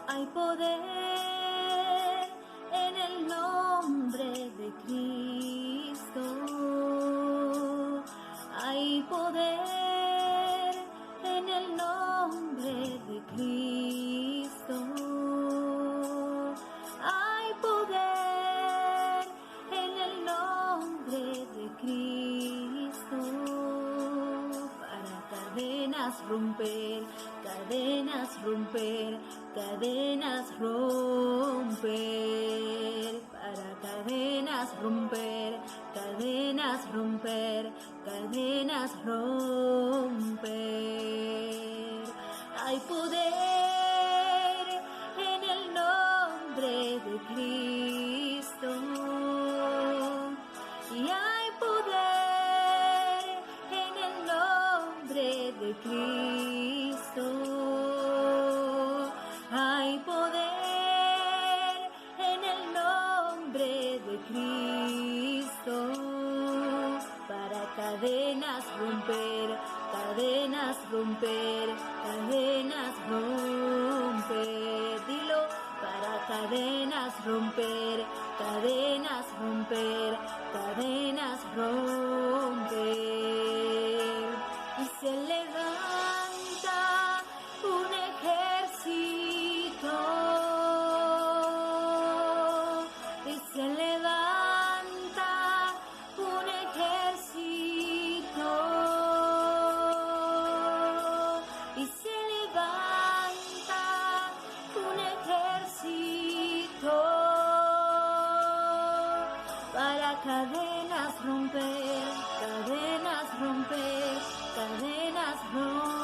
Hay poder en el nombre de Cristo. Hay poder en el nombre de Cristo. Hay poder en el nombre de Cristo. Para cadenas romper, cadenas romper, cadenas romper. Para cadenas romper, cadenas romper, cadenas romper. Hay poder en el nombre de Cristo. Y hay poder en el nombre de Cristo. Hay poder en el nombre de Cristo. Para cadenas romper, cadenas romper, cadenas romper. Dilo, para cadenas romper, cadenas romper, cadenas romper. Y se levanta un ejército. Y se levanta un ejército. Y se levanta un ejército. Para cadenas romper, cadenas romper, cadenas romper.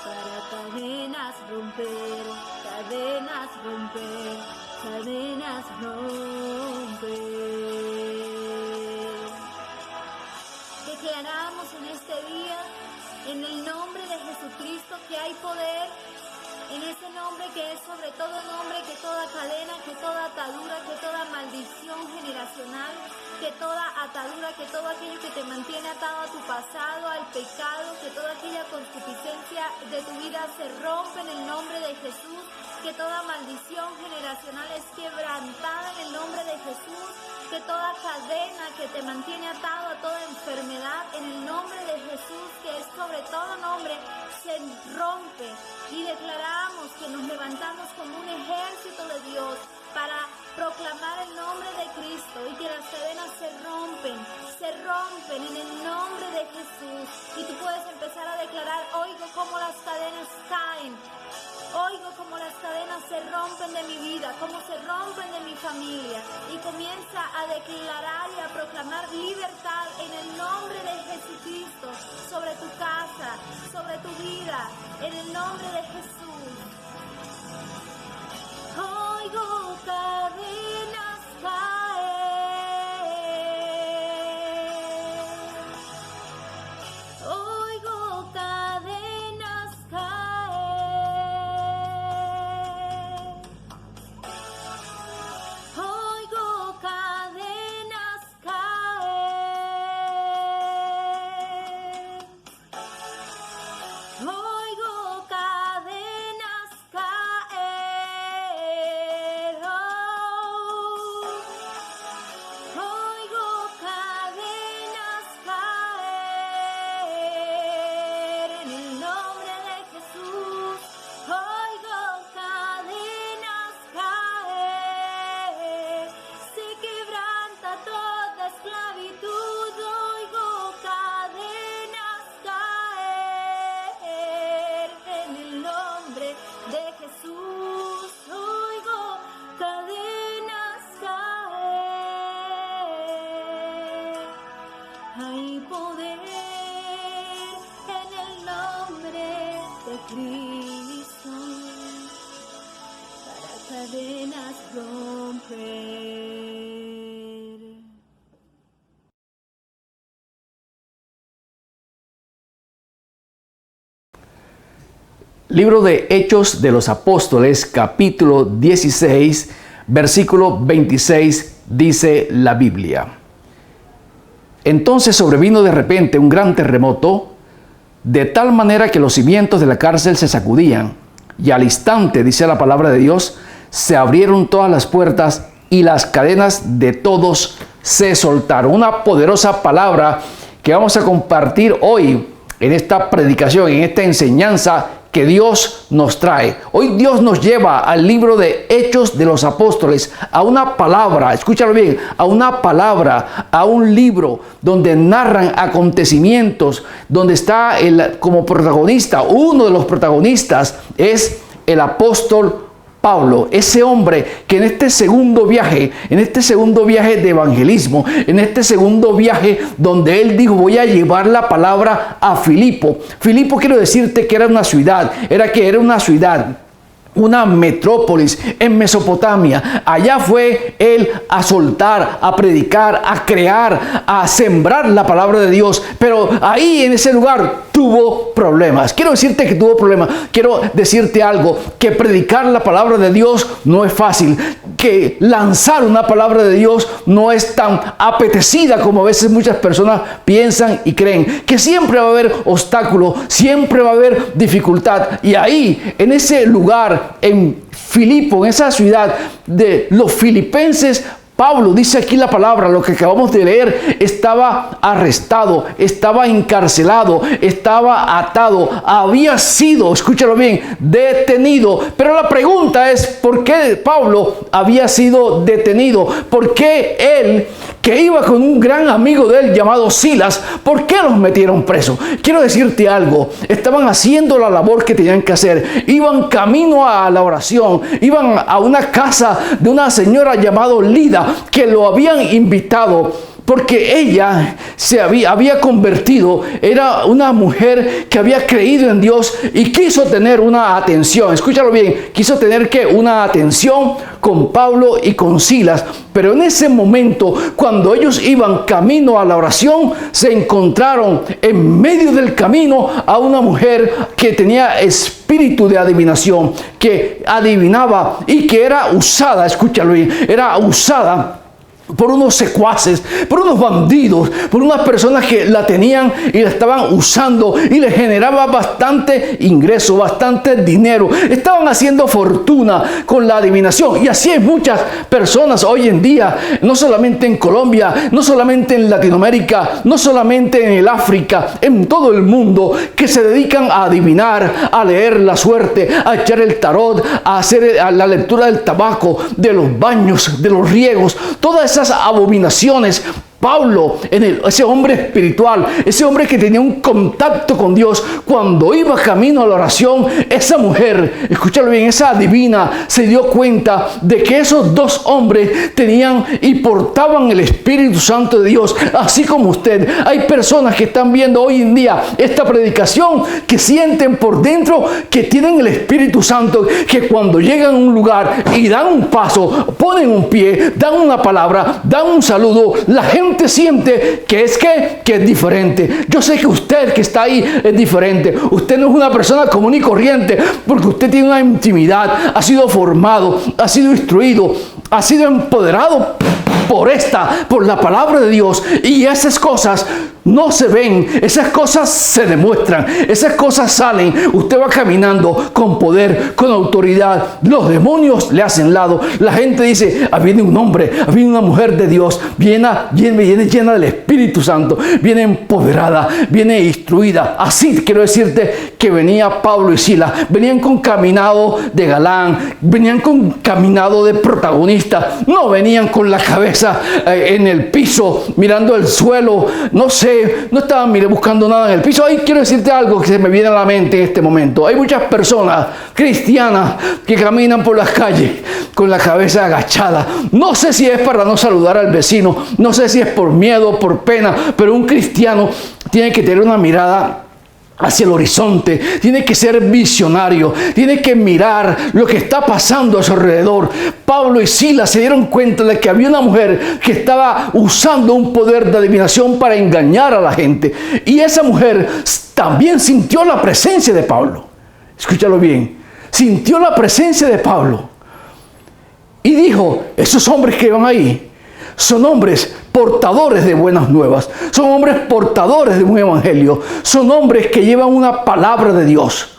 Para cadenas romper, cadenas romper, cadenas romper. Declaramos en este día, en el nombre de Jesucristo, que hay poder en ese nombre que es sobre todo nombre, que toda cadena, que toda atadura, que toda maldición generacional, que toda atadura, que todo aquello que te mantiene atado a tu pasado, al pecado, que toda aquella concupiscencia de tu vida se rompe en el nombre de Jesús, que toda maldición generacional es quebrantada en el nombre de Jesús, que toda cadena que te mantiene atado a toda enfermedad en el nombre de Jesús, que es sobre todo nombre, se rompe. Y declaramos que nos levantamos como un ejército de Dios para proclamar el nombre de Cristo y que las cadenas se rompen en el nombre de Jesús. Y tú puedes empezar a declarar: oigo cómo las cadenas caen. Oigo como las cadenas se rompen de mi vida, como se rompen de mi familia. Y comienza a declarar y a proclamar libertad en el nombre de Jesucristo sobre tu casa, sobre tu vida, en el nombre de Jesús. Oigo cadenas caer. Oigo cadenas caer. Oigo cadenas caer. Oigo cadenas caer. Oigo cadenas caer. En el nombre de Jesús. Oigo cadenas caer. Se quebranta toda esclavitud. Oigo cadenas caer. En el nombre de Jesús. Oigo cadenas caer. Hay poder en el nombre de Cristo para cadenas romper. Libro de Hechos de los Apóstoles, capítulo 16, versículo 26, dice la Biblia: Entonces sobrevino de repente un gran terremoto, de tal manera que los cimientos de la cárcel se sacudían, y al instante, dice la palabra de Dios, se abrieron todas las puertas y las cadenas de todos se soltaron. Una poderosa palabra que vamos a compartir hoy en esta predicación, en esta enseñanza que Dios nos trae. Hoy Dios nos lleva al libro de Hechos de los Apóstoles, a una palabra, escúchalo bien, a una palabra, a un libro donde narran acontecimientos, donde está como protagonista, uno de los protagonistas es el apóstol Pablo, ese hombre que en este segundo viaje de evangelismo, en este segundo viaje donde él dijo, voy a llevar la palabra a Filipo. Filipo, quiero decirte que era una ciudad, una metrópolis en Mesopotamia. Allá fue él a soltar, a predicar, a crear, a sembrar la palabra de Dios. Pero ahí en ese lugar tuvo problemas. Quiero decirte que tuvo problemas. Quiero decirte algo, que predicar la palabra de Dios no es fácil. Que lanzar una palabra de Dios no es tan apetecida como a veces muchas personas piensan y creen. Que siempre va a haber obstáculos, siempre va a haber dificultad. Y ahí, en ese lugar, en Filipo, en esa ciudad de los filipenses, Pablo, dice aquí la palabra, lo que acabamos de leer, estaba arrestado, estaba encarcelado, estaba atado, había sido, escúchalo bien, detenido. Pero la pregunta es, ¿por qué Pablo había sido detenido? ¿Por qué él, que iba con un gran amigo de él llamado Silas, por qué los metieron presos? Quiero decirte algo, estaban haciendo la labor que tenían que hacer, iban camino a la oración, iban a una casa de una señora llamada Lida, que lo habían invitado porque ella se había convertido, era una mujer que había creído en Dios y quiso tener una atención, escúchalo bien, quiso tener una atención con Pablo y con Silas. Pero en ese momento, cuando ellos iban camino a la oración, se encontraron en medio del camino a una mujer que tenía espíritu de adivinación, que adivinaba y que era usada, escúchalo bien, era usada por unos secuaces, por unos bandidos, por unas personas que la tenían y la estaban usando y le generaba bastante ingreso, bastante dinero. Estaban haciendo fortuna con la adivinación. Y así hay muchas personas hoy en día, no solamente en Colombia, no solamente en Latinoamérica, no solamente en el África, en todo el mundo, que se dedican a adivinar, a leer la suerte, a echar el tarot, a hacer la lectura del tabaco, de los baños, de los riegos, todas esas abominaciones. Pablo, ese hombre espiritual, ese hombre que tenía un contacto con Dios, cuando iba camino a la oración, esa mujer, escúchalo bien, esa adivina, se dio cuenta de que esos dos hombres tenían y portaban el Espíritu Santo de Dios, así como usted. Hay personas que están viendo hoy en día esta predicación, que sienten por dentro que tienen el Espíritu Santo, que cuando llegan a un lugar y dan un paso, ponen un pie, dan una palabra, dan un saludo, la gente siente que es diferente. Yo sé que usted que está ahí es diferente. Usted no es una persona común y corriente, porque usted tiene una intimidad, ha sido formado, ha sido instruido, ha sido empoderado por la palabra de Dios. Y esas cosas no se ven, esas cosas se demuestran, esas cosas salen. Usted va caminando con poder, con autoridad. Los demonios le hacen lado. La gente dice, viene un hombre, viene una mujer de Dios, viene llena del Espíritu Santo, viene empoderada, viene instruida. Así quiero decirte que venía Pablo y Silas. Venían con caminado de galán, venían con caminado de protagonista. No venían con la cabeza en el piso, mirando el suelo. No sé, no estaban buscando nada en el piso. Ahí quiero decirte algo que se me viene a la mente en este momento. Hay muchas personas cristianas que caminan por las calles con la cabeza agachada. No sé si es para no saludar al vecino, no sé si es por miedo, por pena, pero un cristiano tiene que tener una mirada hacia el horizonte, tiene que ser visionario, tiene que mirar lo que está pasando a su alrededor. Pablo y Silas se dieron cuenta de que había una mujer que estaba usando un poder de adivinación para engañar a la gente, y esa mujer también sintió la presencia de Pablo. Escúchalo bien, sintió la presencia de Pablo y dijo, esos hombres que van ahí son hombres portadores de buenas nuevas, son hombres portadores de un evangelio, son hombres que llevan una palabra de Dios.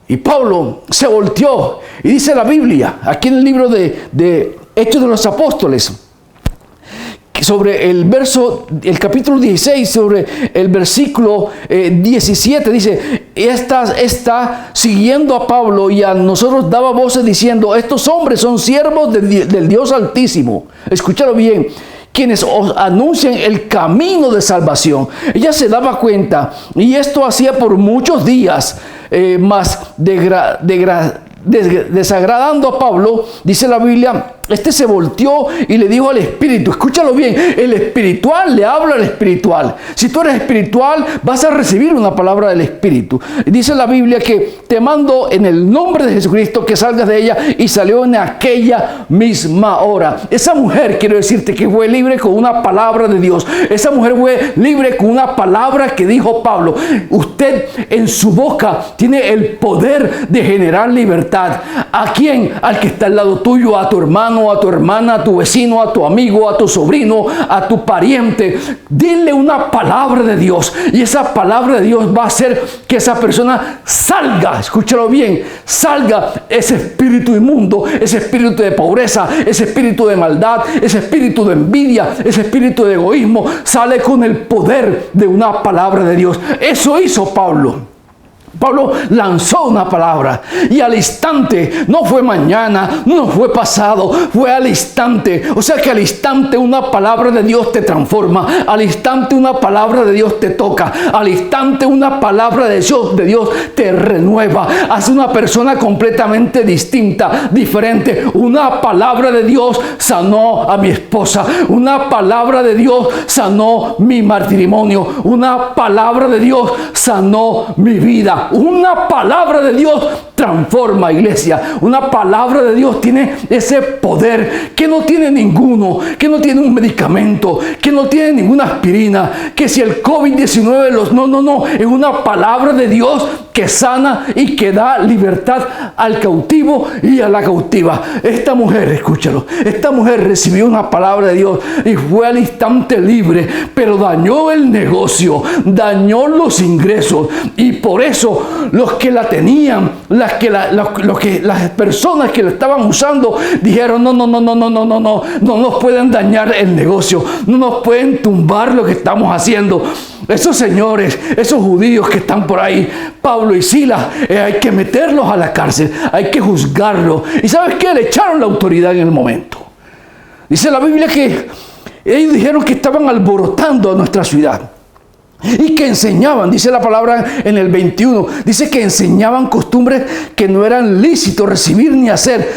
Y Pablo se volteó y dice la Biblia, aquí en el libro de Hechos de los Apóstoles, sobre el capítulo 16, sobre el versículo 17, dice, está siguiendo a Pablo y a nosotros daba voces diciendo, estos hombres son siervos del Dios Altísimo. Escúchalo bien, quienes os anuncian el camino de salvación. Ella se daba cuenta, y esto hacía por muchos días, más desagradando a Pablo, dice la Biblia, este se volteó y le dijo al espíritu, escúchalo bien, el espiritual le habla al espiritual. Si tú eres espiritual, vas a recibir una palabra del espíritu. Dice la Biblia que te mando en el nombre de Jesucristo que salgas de ella, y salió en aquella misma hora. Esa mujer, quiero decirte que fue libre con una palabra de Dios. Esa mujer fue libre con una palabra que dijo Pablo. Usted en su boca tiene el poder de generar libertad. ¿A quién? Al que está al lado tuyo, a tu hermano, a tu hermana, a tu vecino, a tu amigo, a tu sobrino, a tu pariente. Dile una palabra de Dios, y esa palabra de Dios va a hacer que esa persona salga, escúchalo bien, salga ese espíritu inmundo, ese espíritu de pobreza, ese espíritu de maldad, ese espíritu de envidia, ese espíritu de egoísmo. Sale con el poder de una palabra de Dios. Eso hizo Pablo. Pablo lanzó una palabra, y al instante, no fue mañana, no fue pasado, fue al instante. O sea que al instante una palabra de Dios te transforma, al instante una palabra de Dios te toca, al instante una palabra de Dios te renueva, hace una persona completamente distinta, diferente. Una palabra de Dios sanó a mi esposa, una palabra de Dios sanó mi matrimonio, una palabra de Dios sanó mi vida. Una palabra de Dios transforma, iglesia. Una palabra de Dios tiene ese poder que no tiene ninguno, que no tiene un medicamento, que no tiene ninguna aspirina, que si el COVID-19 no, es una palabra de Dios que sana y que da libertad al cautivo y a la cautiva. Esta mujer, escúchalo, esta mujer recibió una palabra de Dios y fue al instante libre, pero dañó el negocio, dañó los ingresos, y por eso los que la tenían, las personas que la estaban usando, dijeron, no nos pueden dañar el negocio, no nos pueden tumbar lo que estamos haciendo. Esos señores, esos judíos que están por ahí, Pablo y Silas, hay que meterlos a la cárcel, hay que juzgarlos. ¿Y sabes qué? Le echaron la autoridad en el momento. Dice la Biblia que ellos dijeron que estaban alborotando a nuestra ciudad y que enseñaban, dice la palabra en el 21, dice que enseñaban costumbres que no eran lícitos recibir ni hacer,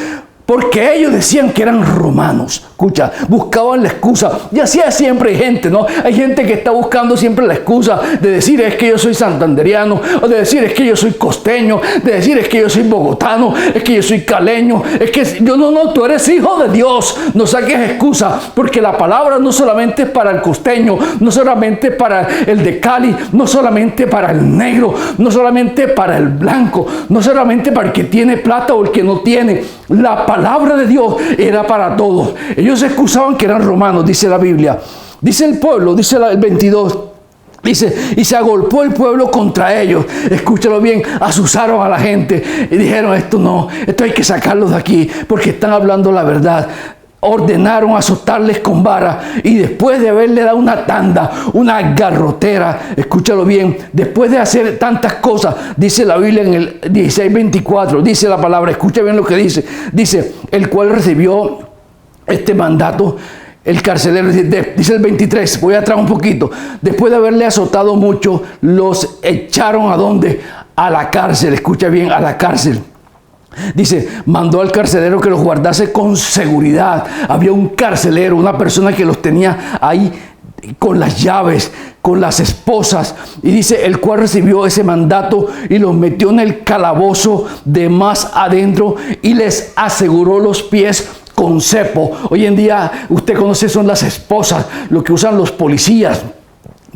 porque ellos decían que eran romanos. Escucha, buscaban la excusa. Y así siempre hay gente, ¿no? Hay gente que está buscando siempre la excusa de decir es que yo soy santanderiano, o de decir es que yo soy costeño, de decir es que yo soy bogotano, es que yo soy caleño, es que yo no, tú eres hijo de Dios. No saques excusa, porque la palabra no solamente es para el costeño, no solamente para el de Cali, no solamente para el negro, no solamente para el blanco, no solamente para el que tiene plata o el que no tiene. La palabra de Dios era para todos. Ellos se excusaban que eran romanos, dice la Biblia. Dice el pueblo, dice el 22, dice, y se agolpó el pueblo contra ellos. Escúchalo bien, asusaron a la gente y dijeron, esto hay que sacarlos de aquí porque están hablando la verdad. Ordenaron azotarles con vara, y después de haberle dado una tanda, una garrotera, escúchalo bien, después de hacer tantas cosas, dice la Biblia en el 16:24, dice la palabra, escucha bien lo que dice, el cual recibió este mandato, el carcelero, dice el 23, voy atrás un poquito, después de haberle azotado mucho, los echaron ¿a dónde? A la cárcel, escucha bien, a la cárcel. Dice, mandó al carcelero que los guardase con seguridad. Había un carcelero, una persona que los tenía ahí con las llaves, con las esposas. Y dice, el cual recibió ese mandato y los metió en el calabozo de más adentro y les aseguró los pies con cepo. Hoy en día, usted conoce, son las esposas, lo que usan los policías.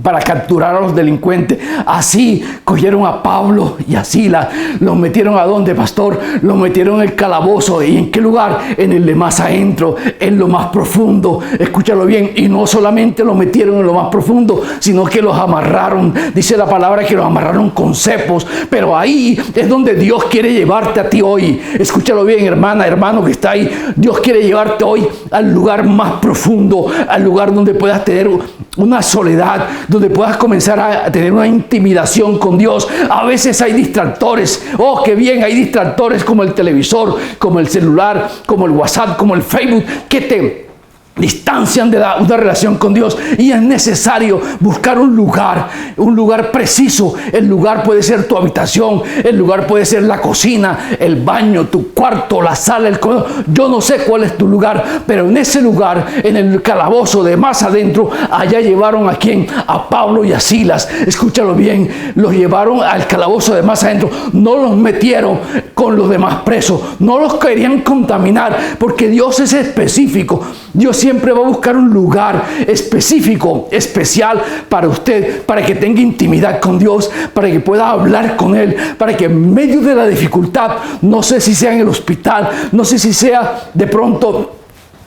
para capturar a los delincuentes. Así cogieron a Pablo y a Silas. Los metieron ¿a dónde, pastor? Los metieron en el calabozo. ¿Y en qué lugar? En el de más adentro, en lo más profundo. Escúchalo bien. Y no solamente los metieron en lo más profundo, sino que los amarraron. Dice la palabra que los amarraron con cepos. Pero ahí es donde Dios quiere llevarte a ti hoy. Escúchalo bien, hermana, hermano que está ahí. Dios quiere llevarte hoy al lugar más profundo, al lugar donde puedas tener una soledad, donde puedas comenzar a tener una intimidación con Dios. A veces hay distractores. Oh, qué bien, hay distractores como el televisor, como el celular, como el WhatsApp, como el Facebook, que te distancian de una relación con Dios, y es necesario buscar un lugar preciso. El lugar puede ser tu habitación, el lugar puede ser la cocina, el baño, tu cuarto, la sala, el comedor. Yo no sé cuál es tu lugar, pero en ese lugar, en el calabozo de más adentro, allá llevaron ¿a quién? A Pablo y a Silas. Escúchalo bien, los llevaron al calabozo de más adentro. No los metieron con los demás presos, no los querían contaminar, porque Dios es específico. Dios siempre va a buscar un lugar específico, especial para usted, para que tenga intimidad con Dios, para que pueda hablar con Él, para que en medio de la dificultad, no sé si sea en el hospital, no sé si sea de pronto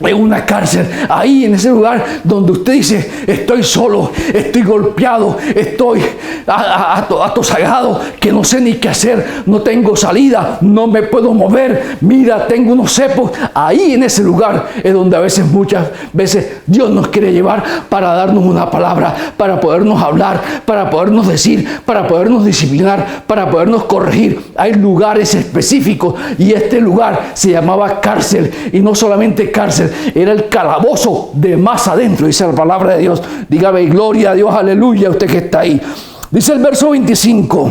en una cárcel, ahí en ese lugar donde usted dice: estoy solo, estoy golpeado, estoy atosagado, que no sé ni qué hacer, no tengo salida, no me puedo mover, mira, tengo unos cepos. Ahí en ese lugar es donde muchas veces Dios nos quiere llevar para darnos una palabra, para podernos hablar, para podernos decir, para podernos disciplinar, para podernos corregir. Hay lugares específicos, y este lugar se llamaba cárcel, y no solamente cárcel, era el calabozo de más adentro, dice la palabra de Dios. Dígame gloria a Dios, aleluya, usted que está ahí. Dice el verso 25,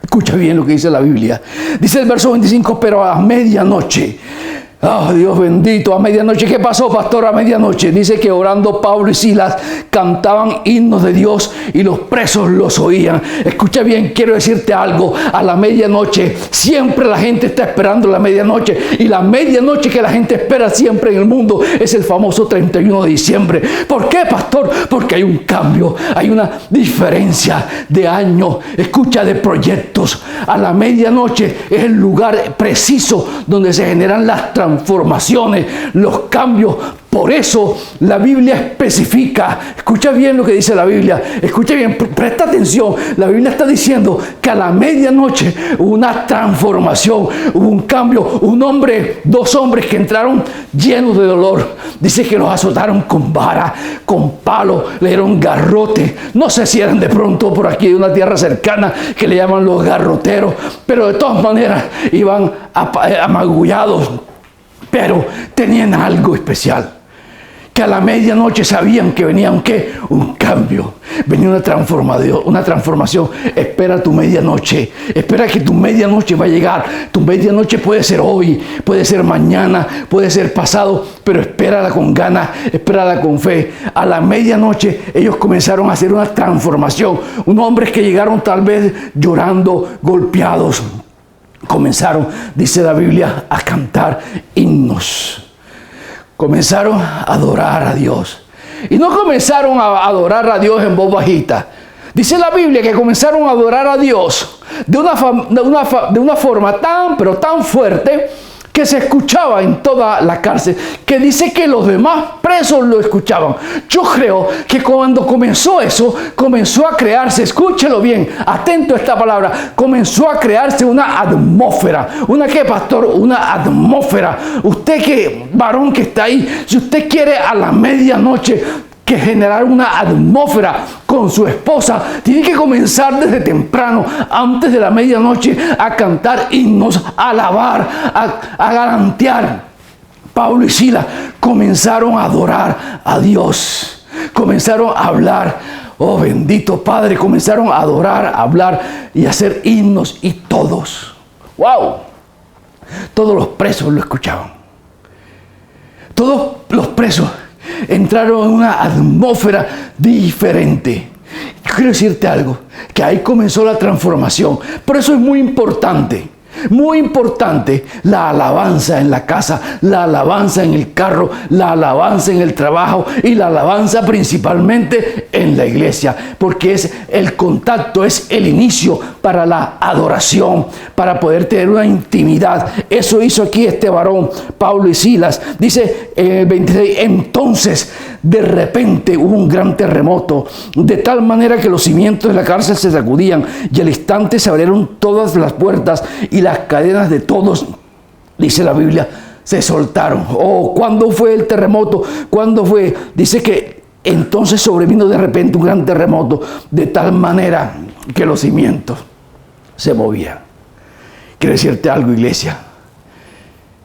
escucha bien lo que dice la Biblia. Dice el verso 25: pero a medianoche. Oh, Dios bendito, a medianoche. ¿Qué pasó, pastor, a medianoche? Dice que orando Pablo y Silas cantaban himnos de Dios, y los presos los oían. Escucha bien, quiero decirte algo. A la medianoche, siempre la gente está esperando la medianoche, y la medianoche que la gente espera siempre en el mundo es el famoso 31 de diciembre. ¿Por qué, pastor? Porque hay un cambio, hay una diferencia de año, escucha, de proyectos. A la medianoche es el lugar preciso donde se generan las transformaciones, los cambios. Por eso la Biblia especifica, escucha bien lo que dice la Biblia, escucha bien, presta atención. La Biblia está diciendo que a la medianoche hubo una transformación, hubo un cambio. Dos hombres que entraron llenos de dolor, dice que los azotaron con vara, con palo, le dieron garrote. No sé si eran de pronto por aquí de una tierra cercana que le llaman los garroteros, pero de todas maneras iban amagullados, pero tenían algo especial. Que a la medianoche sabían que venía un cambio, venía una transformación. Espera tu medianoche, espera que tu medianoche va a llegar. Tu medianoche puede ser hoy, puede ser mañana, puede ser pasado, pero espérala con ganas, espérala con fe. A la medianoche ellos comenzaron a hacer una transformación. Unos hombres que llegaron tal vez llorando, golpeados, comenzaron, dice la Biblia, a cantar himnos. Comenzaron a adorar a Dios. Y no comenzaron a adorar a Dios en voz bajita. Dice la Biblia que comenzaron a adorar a Dios de una forma pero tan fuerte, que se escuchaba en toda la cárcel, que dice que los demás presos lo escuchaban. Yo creo que cuando comenzó eso, comenzó a crearse, escúchelo bien, atento a esta palabra, comenzó a crearse una atmósfera. ¿Una qué, pastor? Una atmósfera. Usted que, varón que está ahí, si usted quiere a la medianoche que generar una atmósfera con su esposa, tiene que comenzar desde temprano, antes de la medianoche, a cantar himnos, a alabar, a galantear. Pablo y Silas comenzaron a adorar a Dios, comenzaron a hablar. Oh, bendito Padre, comenzaron a adorar, a hablar y a hacer himnos, y todos, wow, todos los presos lo escuchaban. Todos los presos entraron en una atmósfera diferente. Yo quiero decirte algo, que ahí comenzó la transformación. Por eso es muy importante Muy importante, la alabanza en la casa, la alabanza en el carro, la alabanza en el trabajo y la alabanza principalmente en la iglesia, porque es el contacto, es el inicio para la adoración, para poder tener una intimidad. Eso hizo aquí este varón, Pablo y Silas. Dice en el 26, entonces de repente hubo un gran terremoto, de tal manera que los cimientos de la cárcel se sacudían y al instante se abrieron todas las puertas y las cadenas de todos, dice la Biblia, se soltaron. Oh, ¿cuándo fue el terremoto? ¿Cuándo fue? Dice que entonces sobrevino de repente un gran terremoto, de tal manera que los cimientos se movían. Quiero decirte algo, iglesia.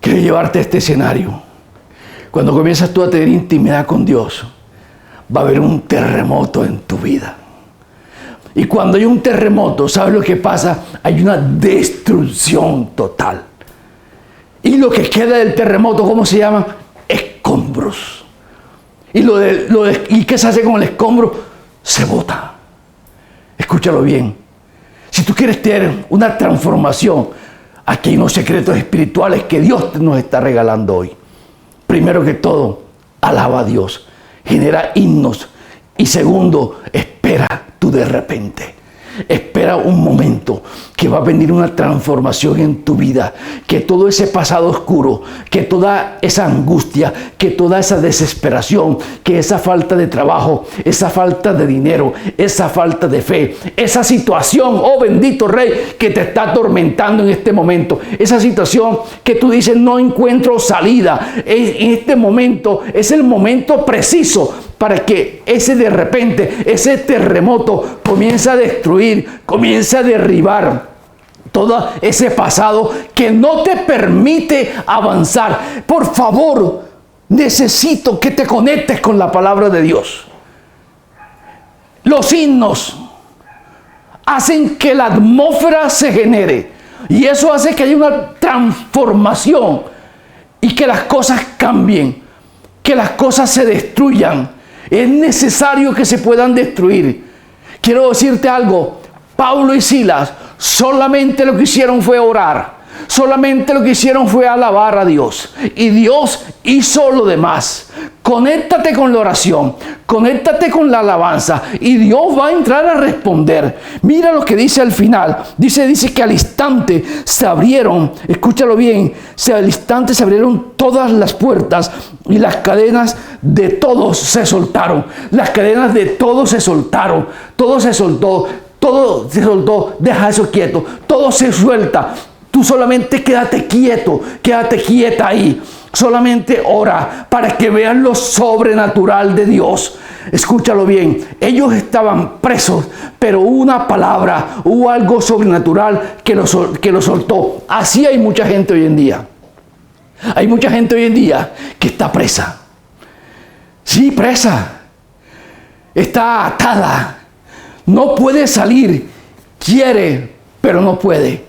Quiero llevarte a este escenario. Cuando comienzas tú a tener intimidad con Dios, va a haber un terremoto en tu vida. Y cuando hay un terremoto, ¿sabes lo que pasa? Hay una destrucción total. Y lo que queda del terremoto, ¿cómo se llama? Escombros. ¿Y qué se hace con el escombro? Se bota. Escúchalo bien. Si tú quieres tener una transformación, aquí hay unos secretos espirituales que Dios nos está regalando hoy. Primero que todo, alaba a Dios, genera himnos. Y segundo, espera tú de repente. Espera un momento que va a venir una transformación en tu vida, que todo ese pasado oscuro, que toda esa angustia, que toda esa desesperación, que esa falta de trabajo, esa falta de dinero, esa falta de fe, esa situación, oh bendito Rey, que te está atormentando en este momento, esa situación que tú dices no encuentro salida, en este momento es el momento preciso para que de repente, ese terremoto comience a destruir, comience a derribar todo ese pasado que no te permite avanzar. Por favor, necesito que te conectes con la palabra de Dios. Los himnos hacen que la atmósfera se genere y eso hace que haya una transformación y que las cosas cambien, que las cosas se destruyan. Es necesario que se puedan destruir. Quiero decirte algo. Pablo y Silas solamente lo que hicieron fue orar. Solamente lo que hicieron fue alabar a Dios. Y Dios hizo lo demás. Conéctate con la oración. Conéctate con la alabanza. Y Dios va a entrar a responder. Mira lo que dice al final. Dice que al instante se abrieron. Escúchalo bien. Al instante se abrieron todas las puertas. Y las cadenas de todos se soltaron. Las cadenas de todos se soltaron. Todo se soltó. Todo se soltó. Deja eso quieto. Todo se suelta. Tú solamente quédate quieto, quédate quieta ahí. Solamente ora para que vean lo sobrenatural de Dios. Escúchalo bien, ellos estaban presos, pero hubo una palabra, hubo algo sobrenatural que lo soltó. Así hay mucha gente hoy en día. Hay mucha gente hoy en día que está presa. Sí, presa. Está atada. No puede salir. Quiere, pero no puede.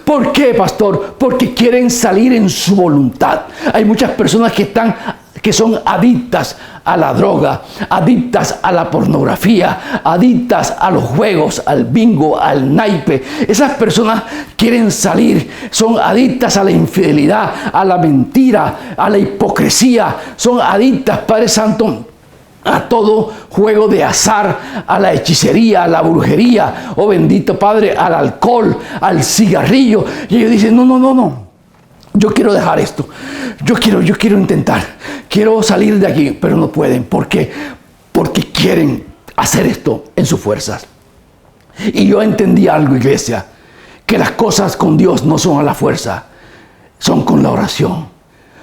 ¿Por qué, pastor? Porque quieren salir en su voluntad. Hay muchas personas que son adictas a la droga, adictas a la pornografía, adictas a los juegos, al bingo, al naipe. Esas personas quieren salir, son adictas a la infidelidad, a la mentira, a la hipocresía. Son adictas, Padre Santo, a todo juego de azar, a la hechicería, a la brujería, oh bendito Padre, al alcohol, al cigarrillo. Y ellos dicen, no, yo quiero dejar esto, yo quiero intentar, quiero salir de aquí, pero no pueden. ¿Por qué? Porque quieren hacer esto en sus fuerzas. Y yo entendí algo, iglesia, que las cosas con Dios no son a la fuerza, son con la oración,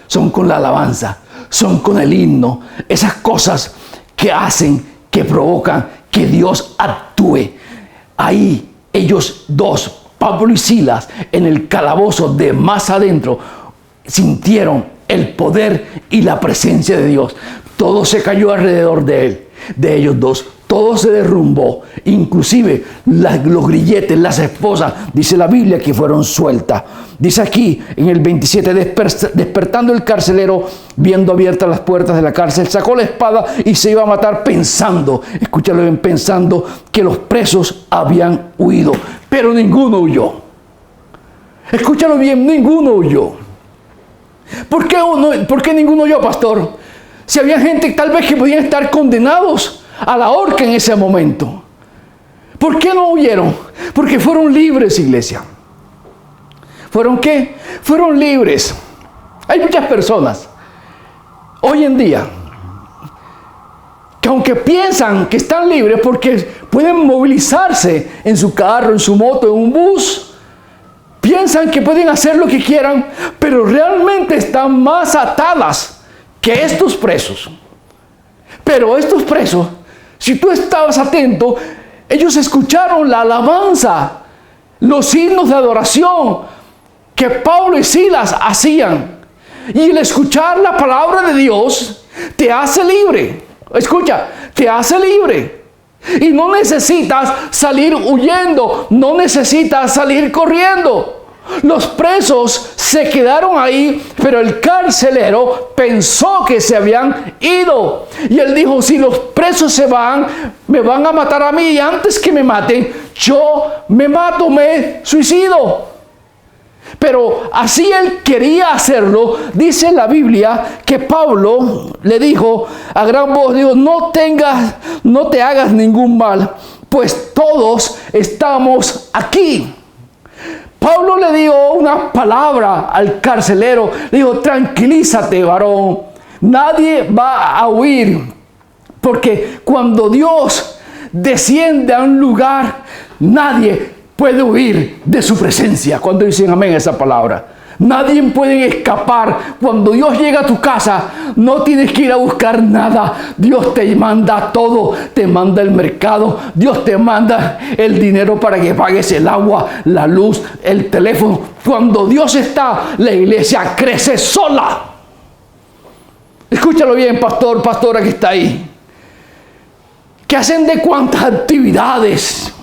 son con la alabanza, son con el himno, esas cosas que hacen, que provocan que Dios actúe. Ahí ellos dos, Pablo y Silas, en el calabozo de más adentro, sintieron el poder y la presencia de Dios. Todo se cayó alrededor de ellos dos. Todo se derrumbó, inclusive los grilletes, las esposas, dice la Biblia, que fueron sueltas. Dice aquí en el 27, despertando el carcelero, viendo abiertas las puertas de la cárcel, sacó la espada y se iba a matar pensando, escúchalo bien, pensando que los presos habían huido, pero ninguno huyó. Escúchalo bien, ninguno huyó. ¿Por qué ninguno huyó, pastor? Si había gente tal vez que podían estar condenados a la horca en ese momento. ¿Por qué no huyeron? Porque fueron libres, iglesia. ¿Fueron qué? Fueron libres. Hay muchas personas hoy en día que aunque piensan que están libres porque pueden movilizarse en su carro, en su moto, en un bus, piensan que pueden hacer lo que quieran, pero realmente están más atadas que estos presos. Pero estos presos, si tú estabas atento, ellos escucharon la alabanza, los himnos de adoración que Pablo y Silas hacían. Y el escuchar la palabra de Dios te hace libre. Escucha, te hace libre. Y no necesitas salir huyendo, no necesitas salir corriendo. Los presos se quedaron ahí, pero el carcelero pensó que se habían ido. Y él dijo, si los presos se van, me van a matar a mí. Y antes que me maten, yo me mato, me suicido. Pero así él quería hacerlo. Dice la Biblia que Pablo le dijo a gran voz, dijo, no te hagas ningún mal, pues todos estamos aquí. Pablo le dio una palabra al carcelero. Le dijo, tranquilízate, varón. Nadie va a huir. Porque cuando Dios desciende a un lugar, nadie puede huir de su presencia. Cuando dicen amén a esa palabra. Nadie puede escapar. Cuando Dios llega a tu casa, no tienes que ir a buscar nada. Dios te manda todo. Te manda el mercado. Dios te manda el dinero para que pagues el agua, la luz, el teléfono. Cuando Dios está, la iglesia crece sola. Escúchalo bien, pastor, pastora que está ahí. ¿Qué hacen de cuántas actividades?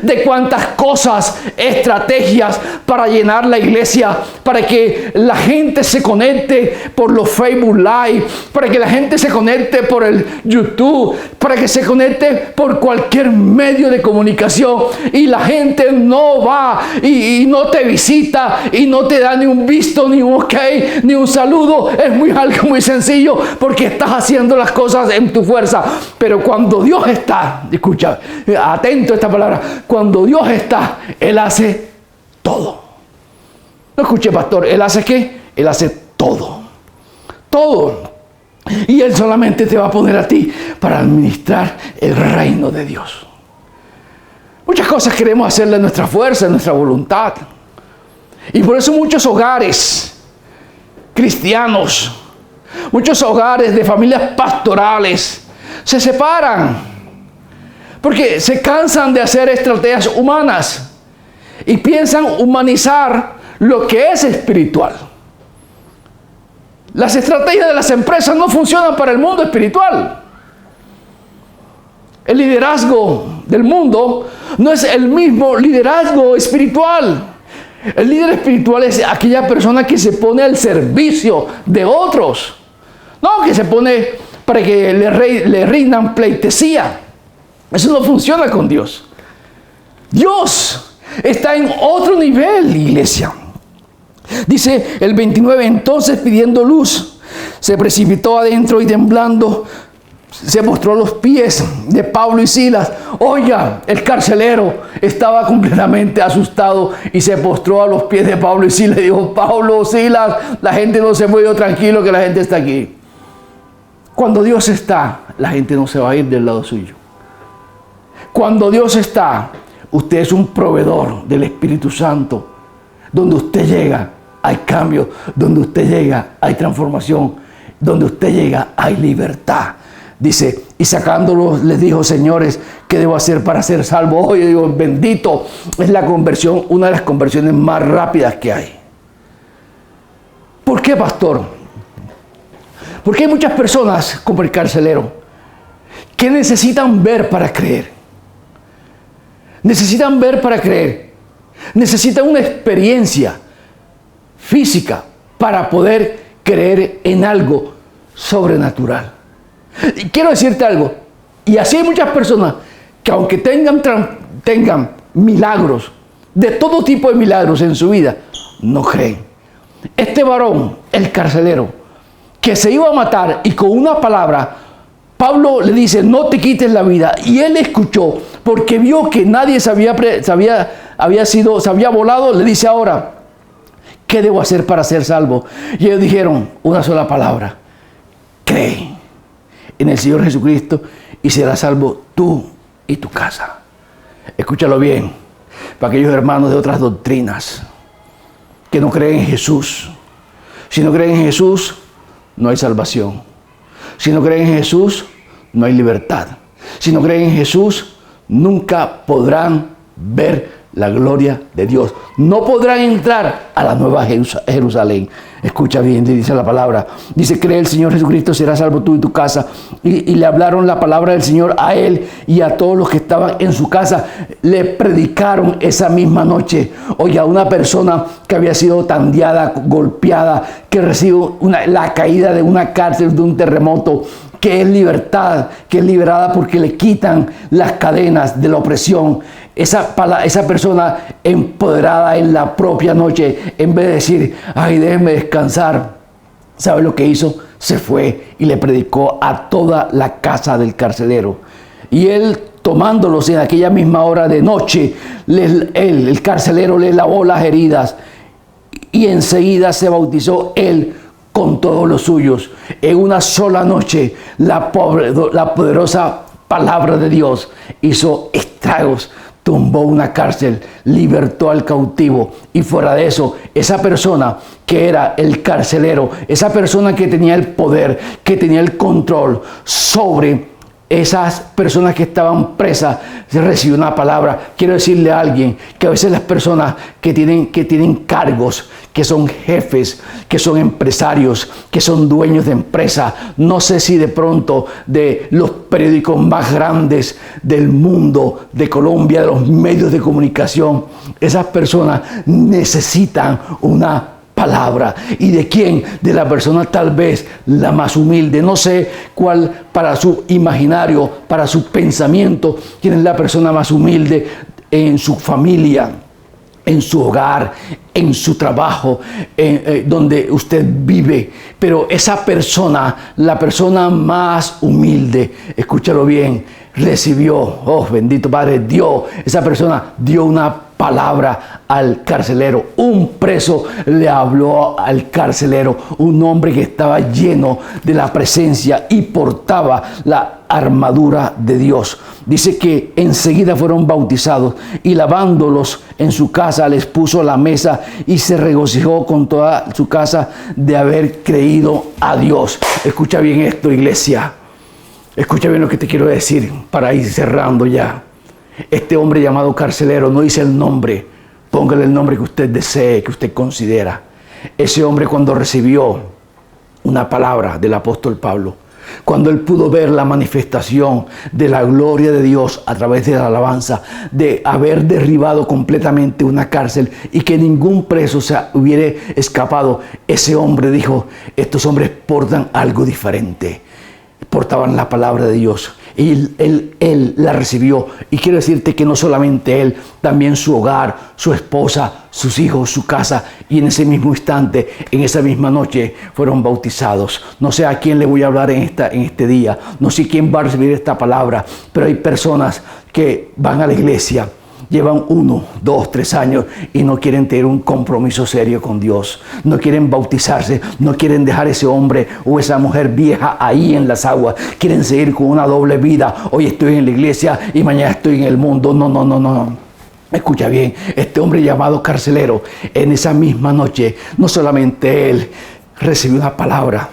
De cuántas cosas, estrategias para llenar la iglesia, para que la gente se conecte por los Facebook Live, para que la gente se conecte por el YouTube, para que se conecte por cualquier medio de comunicación, y la gente no va y no te visita y no te da ni un visto, ni un ok, ni un saludo. Es algo muy sencillo porque estás haciendo las cosas en tu fuerza. Pero cuando Dios está, escucha, atento a esta palabra, cuando Dios está, Él hace todo. No escuché, pastor, ¿Él hace qué? Él hace todo. Todo. Y Él solamente te va a poner a ti para administrar el reino de Dios. Muchas cosas queremos hacerle a nuestra fuerza, a nuestra voluntad. Y por eso muchos hogares cristianos, muchos hogares de familias pastorales se separan. Porque se cansan de hacer estrategias humanas y piensan humanizar lo que es espiritual. Las estrategias de las empresas no funcionan para el mundo espiritual. El liderazgo del mundo no es el mismo liderazgo espiritual. El líder espiritual es aquella persona que se pone al servicio de otros. No que se pone para que le rindan pleitesía. Eso no funciona con Dios. Dios está en otro nivel, iglesia. Dice el 29, entonces pidiendo luz, se precipitó adentro y temblando, se postró a los pies de Pablo y Silas. Oiga, el carcelero estaba completamente asustado y se postró a los pies de Pablo y Silas y dijo, Pablo, Silas, la gente no se fue, tranquilo que la gente está aquí. Cuando Dios está, la gente no se va a ir del lado suyo. Cuando Dios está, usted es un proveedor del Espíritu Santo. Donde usted llega, hay cambio. Donde usted llega, hay transformación. Donde usted llega, hay libertad. Dice, y sacándolos, les dijo, señores, ¿qué debo hacer para ser salvo? Hoy digo, bendito, es la conversión, una de las conversiones más rápidas que hay. ¿Por qué, pastor? Porque hay muchas personas, como el carcelero, que necesitan ver para creer. Necesitan ver para creer. Necesitan una experiencia física para poder creer en algo sobrenatural. Y quiero decirte algo. Y así hay muchas personas que aunque tengan milagros, de todo tipo de milagros en su vida, no creen. Este varón, el carcelero, que se iba a matar y con una palabra, Pablo le dice, no te quites la vida. Y él escuchó, porque vio que nadie se había volado, le dice ahora, ¿qué debo hacer para ser salvo? Y ellos dijeron una sola palabra, cree en el Señor Jesucristo y serás salvo tú y tu casa. Escúchalo bien, para aquellos hermanos de otras doctrinas que no creen en Jesús. Si no creen en Jesús, no hay salvación. Si no creen en Jesús, no hay libertad. Si no creen en Jesús, nunca podrán ver la gloria de Dios. No podrán entrar a la nueva Jerusalén. Escucha bien, dice la palabra. Dice, cree el Señor Jesucristo, serás salvo tú y tu casa. Y le hablaron la palabra del Señor a él y a todos los que estaban en su casa. Le predicaron esa misma noche. Oye, a una persona que había sido tandeada, golpeada, que recibe la caída de una cárcel, de un terremoto, que es libertad, que es liberada porque le quitan las cadenas de la opresión. Esa persona empoderada en la propia noche, en vez de decir, ay, déjeme descansar, ¿sabe lo que hizo? Se fue y le predicó a toda la casa del carcelero. Y él, tomándolos en aquella misma hora de noche, el carcelero le lavó las heridas y enseguida se bautizó él con todos los suyos. En una sola noche, la poderosa palabra de Dios hizo estragos. Tumbó una cárcel, libertó al cautivo, y fuera de eso, esa persona que era el carcelero, esa persona que tenía el poder, que tenía el control sobre esas personas que estaban presas, recibió una palabra. Quiero decirle a alguien que a veces las personas que tienen cargos, que son jefes, que son empresarios, que son dueños de empresas, no sé si de pronto de los periódicos más grandes del mundo, de Colombia, de los medios de comunicación, esas personas necesitan una palabra. ¿Y de quién? De la persona tal vez la más humilde. No sé cuál para su imaginario, para su pensamiento, quién es la persona más humilde en su familia, en su hogar, en su trabajo, donde usted vive. Pero esa persona, la persona más humilde, escúchalo bien, recibió, oh bendito Padre, esa persona dio una palabra al carcelero. Un preso le habló al carcelero, un hombre que estaba lleno de la presencia y portaba la armadura de Dios. Dice que enseguida fueron bautizados y lavándolos en su casa les puso la mesa y se regocijó con toda su casa de haber creído a Dios. Escucha bien esto, iglesia. Escucha bien lo que te quiero decir para ir cerrando ya. Este hombre llamado carcelero, no dice el nombre, póngale el nombre que usted desee, que usted considera. Ese hombre, cuando recibió una palabra del apóstol Pablo, cuando él pudo ver la manifestación de la gloria de Dios a través de la alabanza, de haber derribado completamente una cárcel y que ningún preso se hubiera escapado, ese hombre dijo, estos hombres portan algo diferente. Portaban la palabra de Dios y él la recibió. Y quiero decirte que no solamente él, también su hogar, su esposa, sus hijos, su casa, y en ese mismo instante, en esa misma noche, fueron bautizados. No sé a quién le voy a hablar en este día, no sé quién va a recibir esta palabra, pero hay personas que van a la iglesia, llevan 1, 2, 3 años y no quieren tener un compromiso serio con Dios. No quieren bautizarse, no quieren dejar ese hombre o esa mujer vieja ahí en las aguas. Quieren seguir con una doble vida. Hoy estoy en la iglesia y mañana estoy en el mundo. No. Escucha bien, este hombre llamado carcelero, en esa misma noche, no solamente él recibió una palabra,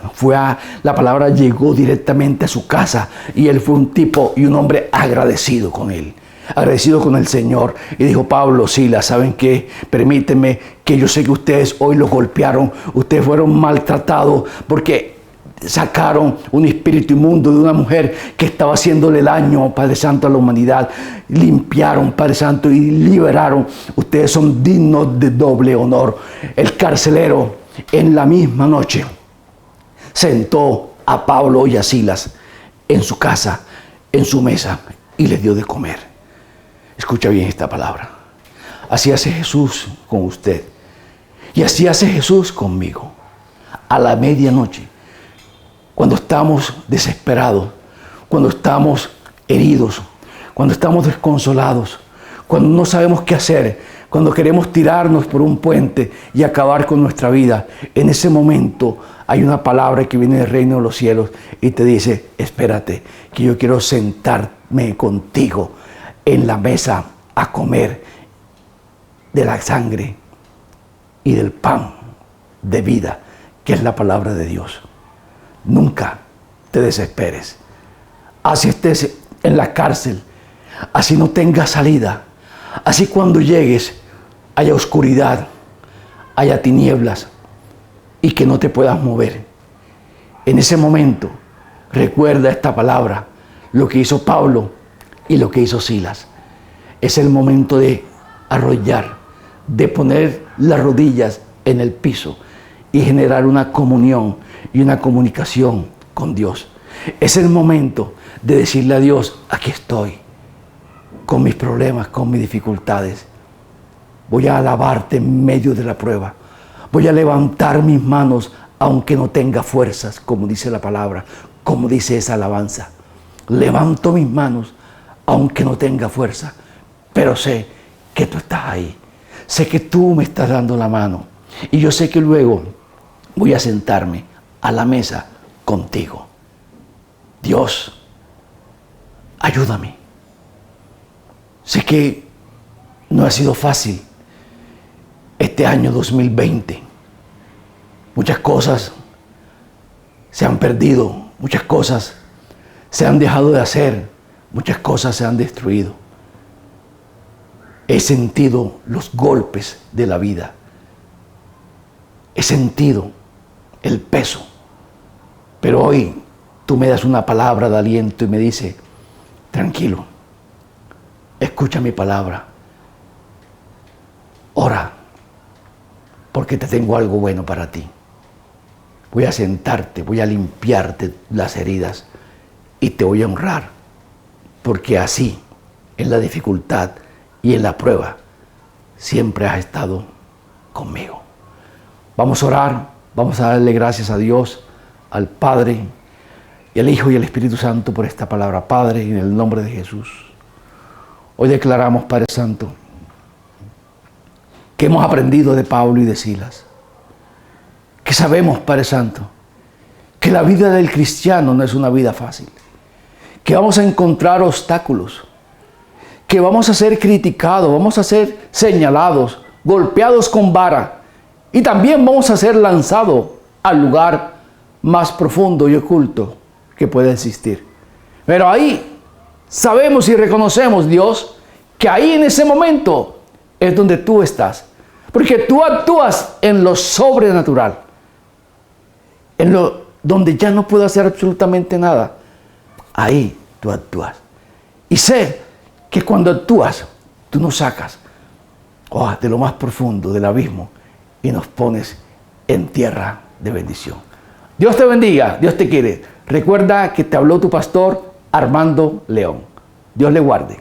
la palabra llegó directamente a su casa y él fue un tipo y un hombre agradecido con él. Agradecido con el Señor, y dijo: Pablo, Silas, ¿saben qué? Permíteme, que yo sé que ustedes hoy los golpearon, ustedes fueron maltratados porque sacaron un espíritu inmundo de una mujer que estaba haciéndole daño, Padre Santo, a la humanidad. Limpiaron, Padre Santo, y liberaron. Ustedes son dignos de doble honor. El carcelero, en la misma noche, sentó a Pablo y a Silas en su casa, en su mesa, y les dio de comer. Escucha bien esta palabra. Así hace Jesús con usted. Y así hace Jesús conmigo. A la medianoche, cuando estamos desesperados, cuando estamos heridos, cuando estamos desconsolados, cuando no sabemos qué hacer, cuando queremos tirarnos por un puente y acabar con nuestra vida, en ese momento hay una palabra que viene del reino de los cielos y te dice: espérate, que yo quiero sentarme contigo en la mesa a comer de la sangre y del pan de vida, que es la palabra de Dios. Nunca te desesperes. Así estés en la cárcel, así no tengas salida, así cuando llegues haya oscuridad, haya tinieblas y que no te puedas mover. En ese momento recuerda esta palabra, lo que hizo Pablo y lo que hizo Silas. Es el momento de arrodillar, de poner las rodillas en el piso y generar una comunión y una comunicación con Dios. Es el momento de decirle a Dios: aquí estoy, con mis problemas, con mis dificultades. Voy a alabarte en medio de la prueba. Voy a levantar mis manos aunque no tenga fuerzas, como dice la palabra, como dice esa alabanza. Levanto mis manos aunque no tenga fuerza, pero sé que tú estás ahí. Sé que tú me estás dando la mano. Y yo sé que luego voy a sentarme a la mesa contigo. Dios, ayúdame. Sé que no ha sido fácil este año 2020. Muchas cosas se han perdido, muchas cosas se han dejado de hacer, muchas cosas se han destruido. He sentido los golpes de la vida. He sentido el peso. Pero hoy tú me das una palabra de aliento y me dices: tranquilo, escucha mi palabra. Ora, porque te tengo algo bueno para ti. Voy a sentarte, voy a limpiarte las heridas y te voy a honrar, porque así, en la dificultad y en la prueba, siempre has estado conmigo. Vamos a orar, vamos a darle gracias a Dios, al Padre, y al Hijo y al Espíritu Santo por esta palabra. Padre, en el nombre de Jesús, hoy declaramos, Padre Santo, que hemos aprendido de Pablo y de Silas, que sabemos, Padre Santo, que la vida del cristiano no es una vida fácil, que vamos a encontrar obstáculos, que vamos a ser criticados, vamos a ser señalados, golpeados con vara, y también vamos a ser lanzados al lugar más profundo y oculto que puede existir. Pero ahí sabemos y reconocemos, Dios, que ahí en ese momento es donde tú estás, porque tú actúas en lo sobrenatural, en lo donde ya no puedo hacer absolutamente nada. Ahí tú actúas. Y sé que cuando actúas, tú nos sacas de lo más profundo del abismo y nos pones en tierra de bendición. Dios te bendiga, Dios te quiere. Recuerda que te habló tu pastor Armando León. Dios le guarde.